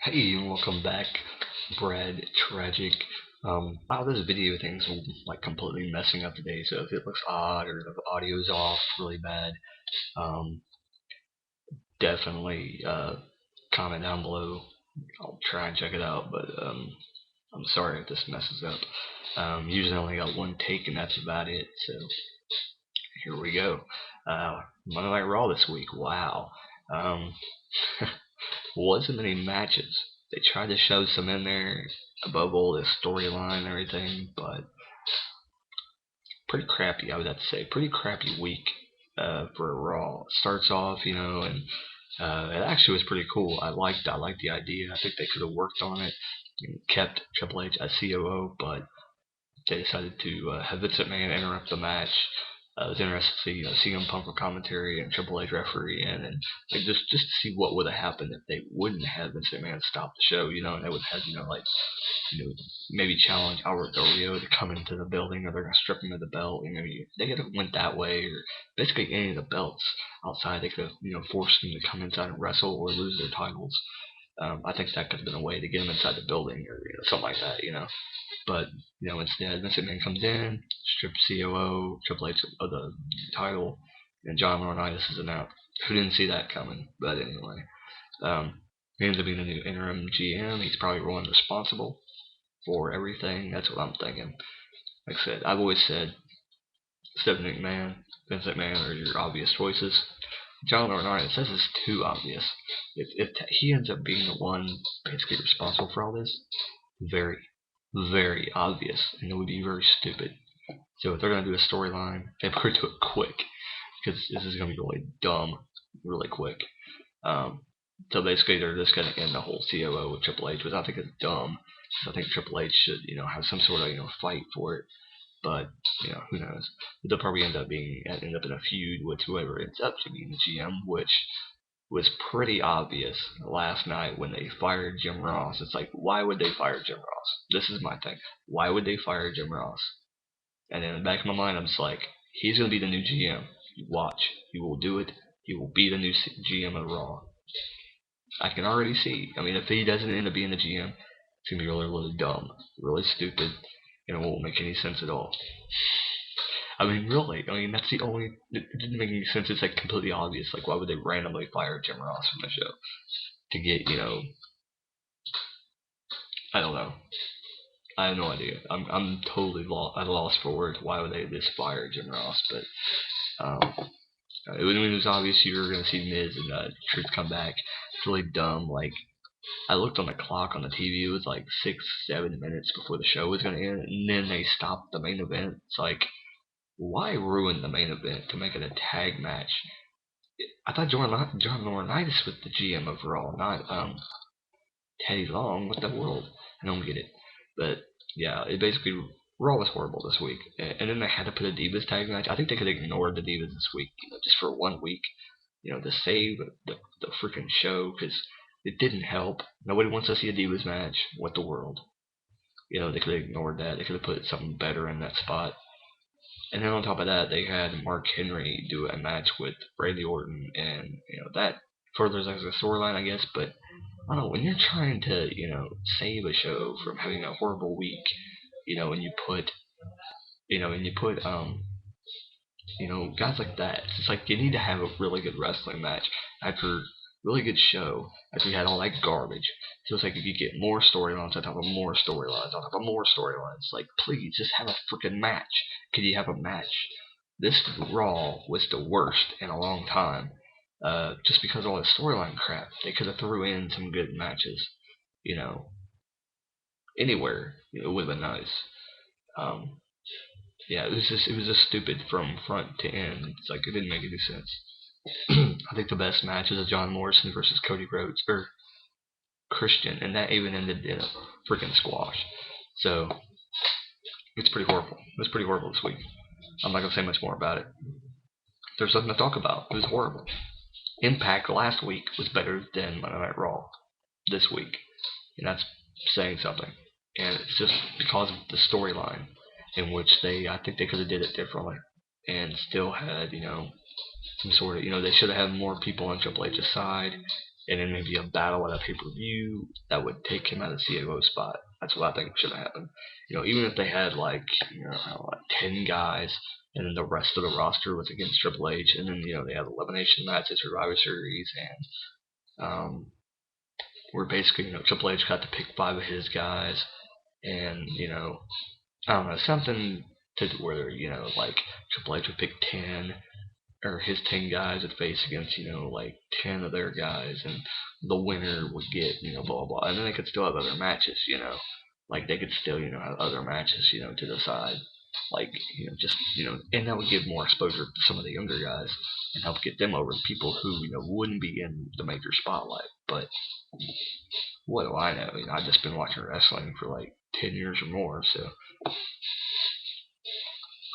Hey, and welcome back, Brad Tragic. Wow, this video thing's like completely messing up today. So if it looks odd or the audio's off really bad, um, definitely comment down below. I'll try and check it out, but I'm sorry if this messes up. Usually I only got one take and that's about it. So here we go. Monday Night Raw this week. Wow. Um, wasn't many matches. They tried to shove some in there above all the storyline and everything, but pretty crappy. I would have to say pretty crappy week for Raw. Starts off, and it actually was pretty cool. I liked the idea. I think they could have worked on it and kept Triple H as COO, but they decided to have Vince McMahon interrupt the match. It was interesting to see, CM Punk for commentary and Triple H referee in, and like just to see what would have happened if they wouldn't have Vince McMahon stop the show, and they would have, maybe challenge Albert Del Rio to come into the building, or they're gonna strip him of the belt. Maybe they could have went that way, or basically any of the belts outside. They could have, forced them to come inside and wrestle or lose their titles. I think that could have been a way to get them inside the building, or something like that. But instead, Vince McMahon comes in, strips COO Triple H of the title, and John Laurinaitis is announced. Who didn't see that coming? But anyway, he ends up being a new interim GM. He's probably the one responsible for everything. That's what I'm thinking. Like I said, I've always said Stephanie McMahon, Vince McMahon are your obvious choices. John Laurinaitis, this is too obvious. If he ends up being the one basically responsible for all this, very, very obvious, and it would be very stupid. So if they're gonna do a storyline, they better do it quick because this is gonna be really dumb, really quick. Um, so basically, they're just gonna end the whole COO with Triple H, which I think is dumb. So I think Triple H should, have some sort of, fight for it. But who knows? They'll probably end up in a feud with whoever ends up to be the GM, which was pretty obvious last night when they fired Jim Ross. It's like, why would they fire Jim Ross? This is my thing. Why would they fire Jim Ross? And in the back of my mind, I'm just like, he's going to be the new GM. You watch. He will do it. He will be the new GM of Raw. I can already see. I mean, if he doesn't end up being the GM, it's going to be really, really dumb, really stupid, and it won't make any sense at all. I mean, really. I mean, that's the only. It didn't make any sense. It's like completely obvious. Like, why would they randomly fire Jim Ross from the show to get, I don't know. I have no idea. I'm totally at a loss for words. Why would they just fire Jim Ross? But when it was obvious you were gonna see Miz and Truth come back, it's really dumb. Like, I looked on the clock on the TV. It was like 6, 7 minutes before the show was gonna end, and then they stopped the main event. It's like, why ruin the main event to make it a tag match? I thought John Laurinaitis was the GM of Raw, not Teddy Long. What the world? I don't get it. But yeah, it basically Raw was horrible this week, and then they had to put a Divas tag match. I think they could have ignored the Divas this week, just for 1 week, to save the freaking show because it didn't help. Nobody wants to see a Divas match. What the world? They could have ignored that. They could have put something better in that spot. And then on top of that, they had Mark Henry do a match with Randy Orton, and that furthers as a storyline, I guess. But I don't know, when you're trying to save a show from having a horrible week, and you put guys like that. It's like you need to have a really good wrestling match after really good show as we had all that garbage. So it's like if you get more storylines on top of more storylines on top of more storylines, like please just have a freaking match. Could you have a match? This Raw was the worst in a long time. Just because of all the storyline crap, they could have threw in some good matches. You know, anywhere it would have been nice. Um, yeah, it was just stupid from front to end. It's like it didn't make any sense. I think the best match is John Morrison versus Cody Rhodes or Christian, and that even ended in a freaking squash. So it's pretty horrible. It was pretty horrible this week. I'm not gonna say much more about it. There's nothing to talk about. It was horrible. Impact last week was better than Monday Night Raw this week, and that's saying something. And it's just because of the storyline in which I think they could have did it differently and still had some sort of they should have had more people on Triple H's side. and then maybe a battle at a pay-per-view that would take him out of the COO spot. That's what I think should have happened. Even if they had like 10 guys, and then the rest of the roster was against Triple H, and then they had elimination matches, Survivor Series, and where basically Triple H got to pick 5 of his guys, and I don't know, something to where like Triple H would pick 10, or his 10 guys would face against like 10 of their guys, and the winner would get blah blah, and then they could still have other matches, like they could still have other matches to decide, like just and that would give more exposure to some of the younger guys and help get them over, people who wouldn't be in the major spotlight. But what do I know? I've just been watching wrestling for like 10 years or more, so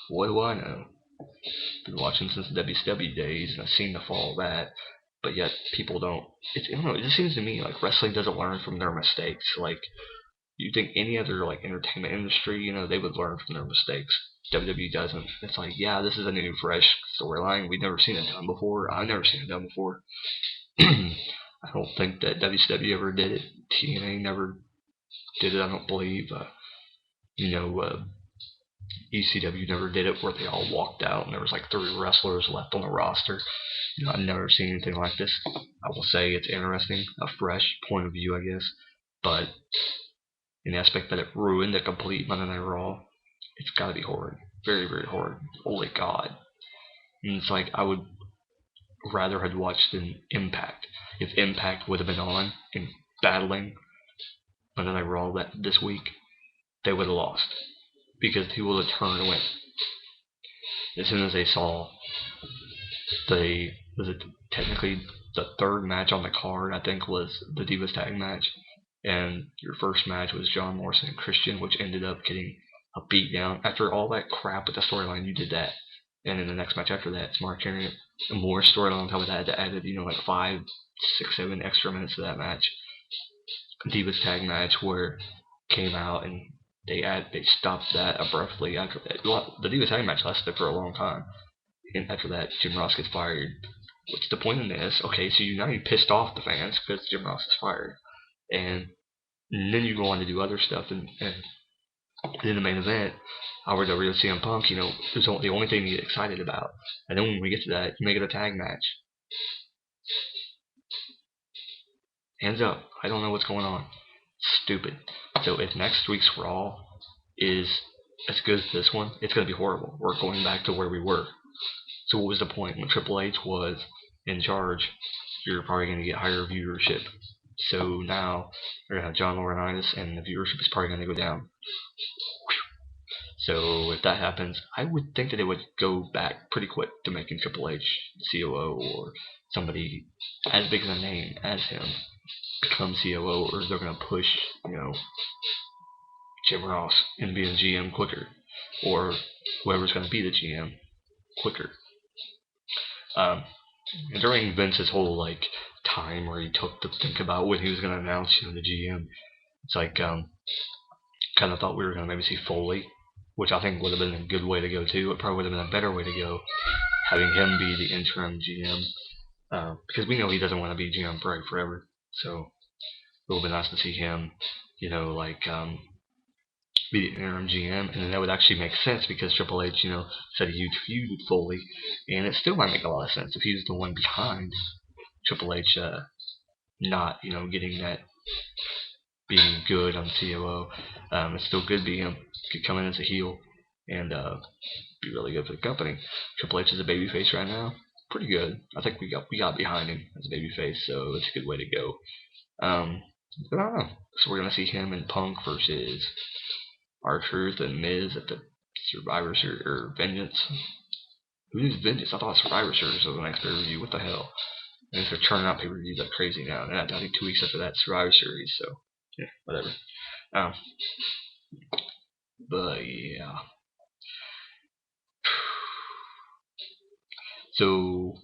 what do I know? Been watching since the WCW days, and I've seen the fall of that, but yet people don't. I don't know. It just seems to me like wrestling doesn't learn from their mistakes. Like, you think any other like entertainment industry, they would learn from their mistakes. WWE doesn't. It's like, yeah, this is a new, fresh storyline. We've never seen it done before. I've never seen it done before. I don't think that WCW ever did it. TNA never did it. I don't believe. ECW never did it, where they all walked out and there was like 3 wrestlers left on the roster. I've never seen anything like this. I will say it's interesting, a fresh point of view, I guess, but in the aspect that it ruined a complete Monday Night Raw, it's got to be horrid, very very horrid. Holy God! And it's like I would rather have watched an Impact. If Impact would have been on and battling Monday Night Raw this week, they would have lost, because people would have turned and went. As soon as they saw was it technically the 3rd match on the card, I think, was the Divas tag match, and your first match was John Morrison and Christian, which ended up getting a beat down. After all that crap with the storyline, you did that, and then the next match after that, it's Mark Henry and more storyline on top of that added like 5, 6, 7 extra minutes to that match. Divas tag match where came out and they stopped that abruptly after that. The Divas tag match lasted for a long time, and after that, Jim Ross gets fired. What's the point in this? Okay, so you pissed off the fans because Jim Ross is fired, and then you go on to do other stuff, and then the main event, Howard W. CM Punk, is the only thing you get excited about, and then when we get to that, you make it a tag match. Hands up, I don't know what's going on. Stupid. So if next week's Raw is as good as this one, it's going to be horrible. We're going back to where we were. So what was the point? When Triple H was in charge, you're probably going to get higher viewership. So now you're going to have John Laurinaitis, and the viewership is probably going to go down. So if that happens, I would think that it would go back pretty quick to making Triple H COO, or somebody as big of a name as him become COO, or they're going to push, Jim Ross into being GM quicker, or whoever's going to be the GM quicker. During Vince's whole time where he took to think about when he was going to announce the GM, it's like kind of thought we were going to maybe see Foley, which I think would have been a good way to go too. It probably would have been a better way to go, having him be the interim GM, because we know he doesn't want to be GM forever. So it would have been nice to see him, be the interim GM, and then that would actually make sense because Triple H, said a huge feud with Foley, and it still might make a lot of sense if he was the one behind Triple H not, getting that, being good on COO. It still could be him. Could come in as a heel and be really good for the company. Triple H is a babyface right now. Pretty good. I think we got behind him as a babyface, so it's a good way to go. But I don't know. So we're gonna see him and Punk versus R-Truth and Miz at the Survivor Series or Vengeance. Who's Vengeance? I thought Survivor Series was the next pay-per-view. What the hell? And they're turning out pay-per-views like crazy now. And I think 2 weeks after that, Survivor Series. So yeah, whatever. But yeah. So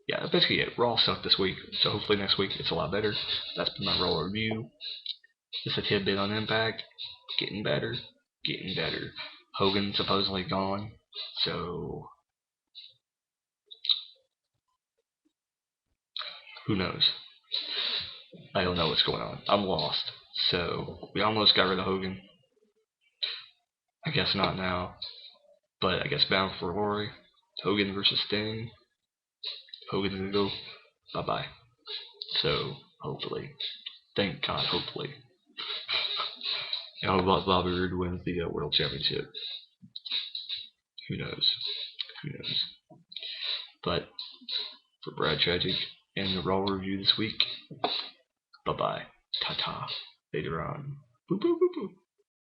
yeah, that's basically it. Raw sucked this week, so hopefully next week it's a lot better. That's been my Raw review. Just a tidbit on Impact. Getting better. Hogan supposedly gone, so who knows? I don't know what's going on. I'm lost. So we almost got rid of Hogan. I guess not now. But I guess Bound for Glory. Hogan versus Sting. Hogan's gonna go bye-bye. So hopefully. Thank God, hopefully. I hope Bobby Roode wins the World Championship. Who knows? Who knows? But for Brad Tragick and the Raw review this week, bye-bye. Ta-ta. Later on. Boop, boop, boop, boop.